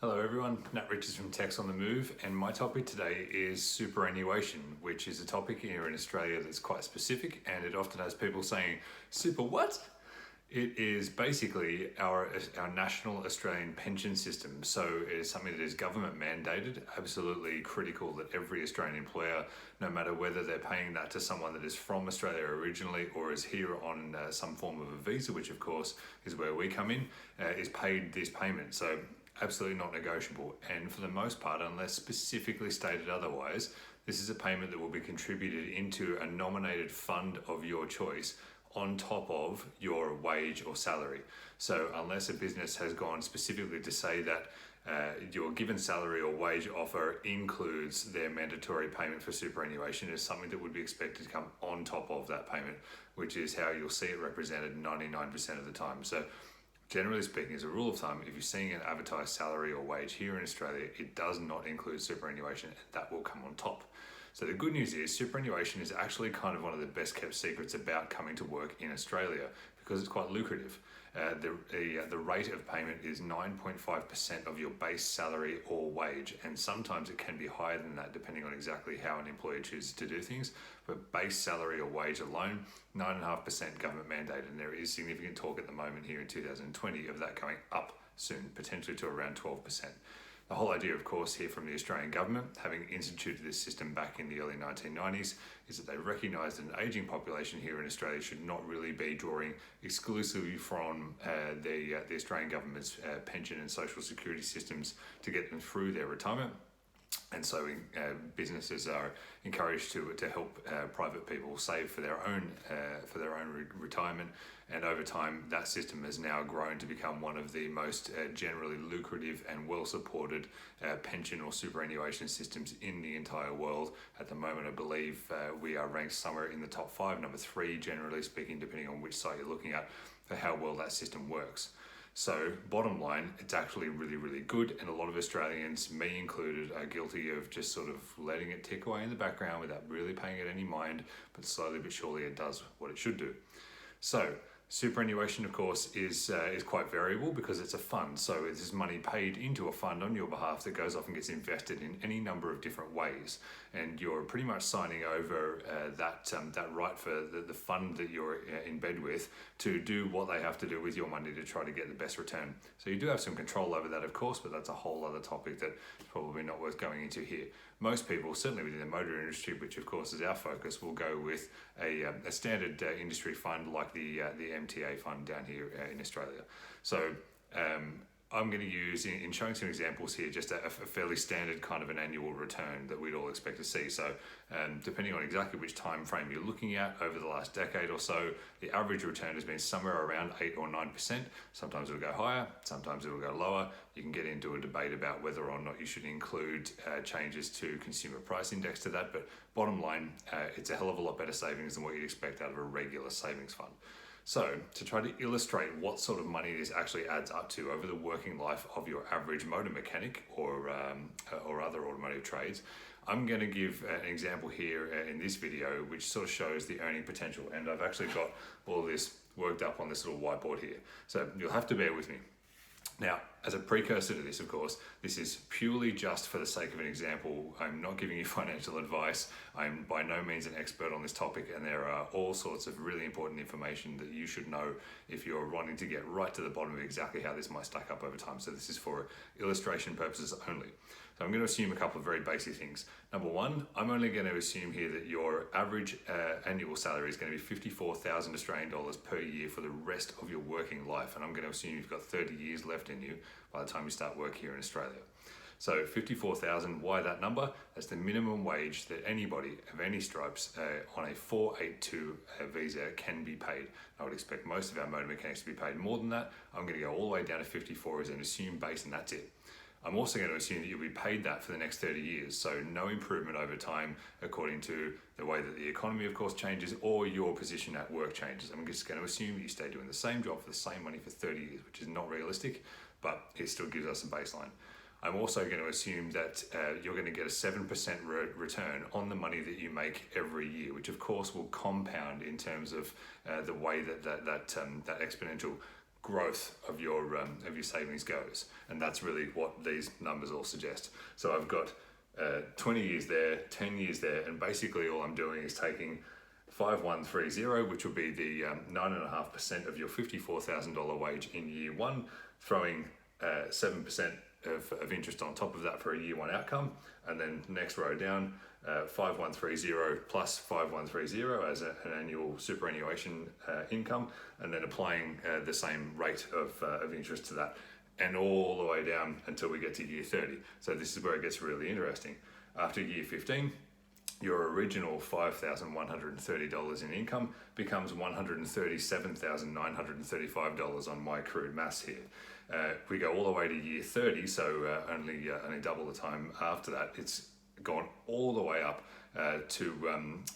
Hello everyone, Nat Richards from Techs on the Move, and my topic today is superannuation, which is a topic here in Australia that's quite specific, and it often has people saying, super what? It is basically our national Australian pension system. So it is something that is government mandated, absolutely critical that every Australian employer, no matter whether they're paying that to someone that is from Australia originally or is here on some form of a visa, which of course is where we come in, is paid this payment. So absolutely not negotiable. And for the most part, unless specifically stated otherwise, this is a payment that will be contributed into a nominated fund of your choice on top of your wage or salary. So unless a business has gone specifically to say that your given salary or wage offer includes their mandatory payment for superannuation, is something that would be expected to come on top of that payment, which is how you'll see it represented 99% of the time. So generally speaking, as a rule of thumb, if you're seeing an advertised salary or wage here in Australia, it does not include superannuation, and that will come on top. So the good news is superannuation is actually kind of one of the best kept secrets about coming to work in Australia because it's quite lucrative. The rate of payment is 9.5% of your base salary or wage, and sometimes it can be higher than that depending on exactly how an employer chooses to do things. But base salary or wage alone, 9.5% government mandated, and there is significant talk at the moment here in 2020 of that going up soon, potentially to around 12%. The whole idea, of course, here from the Australian government, having instituted this system back in the early 1990s, is that they recognised that an ageing population here in Australia should not really be drawing exclusively from the Australian government's pension and social security systems to get them through their retirement. And so businesses are encouraged to help private people save for their own retirement, and over time that system has now grown to become one of the most generally lucrative and well supported pension or superannuation systems in the entire world. At the moment, I believe we are ranked somewhere in the top 5, number 3 generally speaking, depending on which site you're looking at, for how well that system works. So bottom line, it's actually really, really good, and a lot of Australians, me included, are guilty of just sort of letting it tick away in the background without really paying it any mind, but slowly but surely it does what it should do. So superannuation, of course, is quite variable because it's a fund. So it is money paid into a fund on your behalf that goes off and gets invested in any number of different ways. And you're pretty much signing over that right for the fund that you're in bed with to do what they have to do with your money to try to get the best return. So you do have some control over that, of course, but that's a whole other topic that is probably not worth going into here. Most people, certainly within the motor industry, which of course is our focus, will go with a standard industry fund like the MTA fund down here in Australia. So I'm going to use, in showing some examples here, just a fairly standard kind of an annual return that we'd all expect to see. So depending on exactly which time frame you're looking at over the last decade or so, the average return has been somewhere around 8 or 9%. Sometimes it'll go higher, sometimes it'll go lower. You can get into a debate about whether or not you should include changes to consumer price index to that, but bottom line, it's a hell of a lot better savings than what you'd expect out of a regular savings fund. So to try to illustrate what sort of money this actually adds up to over the working life of your average motor mechanic or other automotive trades, I'm going to give an example here in this video which sort of shows the earning potential, and I've actually got all this worked up on this little whiteboard here. So you'll have to bear with me. Now, as a precursor to this, of course, this is purely just for the sake of an example. I'm not giving you financial advice. I'm by no means an expert on this topic, and there are all sorts of really important information that you should know if you're wanting to get right to the bottom of exactly how this might stack up over time. So this is for illustration purposes only. So I'm going to assume a couple of very basic things. Number one, I'm only going to assume here that your average annual salary is going to be 54,000 Australian dollars per year for the rest of your working life. And I'm going to assume you've got 30 years left in you by the time you start work here in Australia. So 54,000, why that number? That's the minimum wage that anybody of any stripes on a 482 visa can be paid. I would expect most of our motor mechanics to be paid more than that. I'm going to go all the way down to 54 as an assumed base, and that's it. I'm also going to assume that you'll be paid that for the next 30 years, so no improvement over time according to the way that the economy, of course, changes or your position at work changes. I'm just going to assume that you stay doing the same job for the same money for 30 years, which is not realistic, but it still gives us a baseline. I'm also going to assume that you're going to get a 7% return on the money that you make every year, which of course will compound in terms of the way that exponential growth of your savings goes, and that's really what these numbers all suggest. So I've got 20 years there, 10 years there, and basically all I'm doing is taking 5130, which will be the 9.5% of your $54,000 wage in year one, throwing 7% of interest on top of that for a year one outcome, and then next row down, 5130 plus 5130 as an annual superannuation income, and then applying the same rate of interest to that, and all the way down until we get to year 30. So this is where it gets really interesting. After year 15, your original $5,130 in income becomes $137,935 on my crude maths here. We go all the way to year 30, so only double the time after that. It's gone all the way up to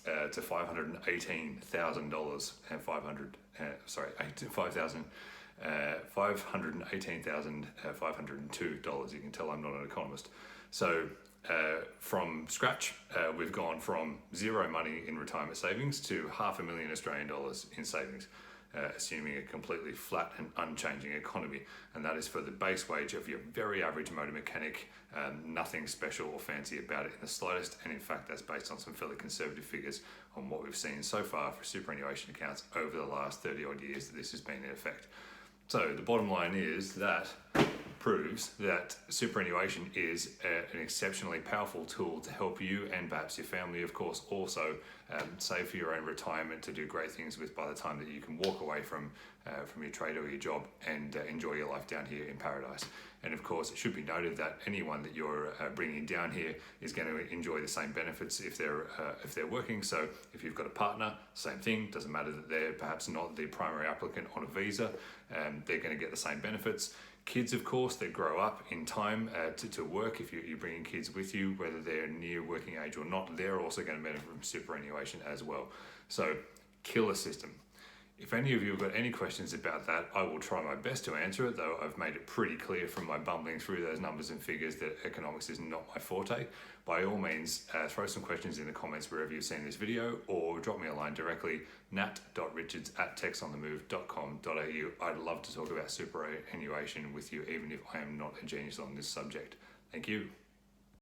$518,000 and $518,502. You can tell I'm not an economist. So from scratch, we've gone from zero money in retirement savings to $500,000 Australian dollars in savings, assuming a completely flat and unchanging economy. And that is for the base wage of your very average motor mechanic. Nothing special or fancy about it in the slightest. And in fact, that's based on some fairly conservative figures on what we've seen so far for superannuation accounts over the last 30 odd years that this has been in effect. So the bottom line is that proves that superannuation is an exceptionally powerful tool to help you and perhaps your family, of course, also save for your own retirement to do great things with by the time that you can walk away from your trade or your job and enjoy your life down here in paradise. And of course, it should be noted that anyone that you're bringing down here is going to enjoy the same benefits if they're working. So if you've got a partner, same thing. Doesn't matter that they're perhaps not the primary applicant on a visa. They're going to get the same benefits. Kids, of course, that grow up in time to work. If you're bringing kids with you, whether they're near working age or not, they're also going to benefit from superannuation as well. So, killer system. If any of you have got any questions about that, I will try my best to answer it, though I've made it pretty clear from my bumbling through those numbers and figures that economics is not my forte. By all means, throw some questions in the comments wherever you've seen this video, or drop me a line directly, nat.richards@texonthemove.com.au. I'd love to talk about superannuation with you, even if I am not a genius on this subject. Thank you.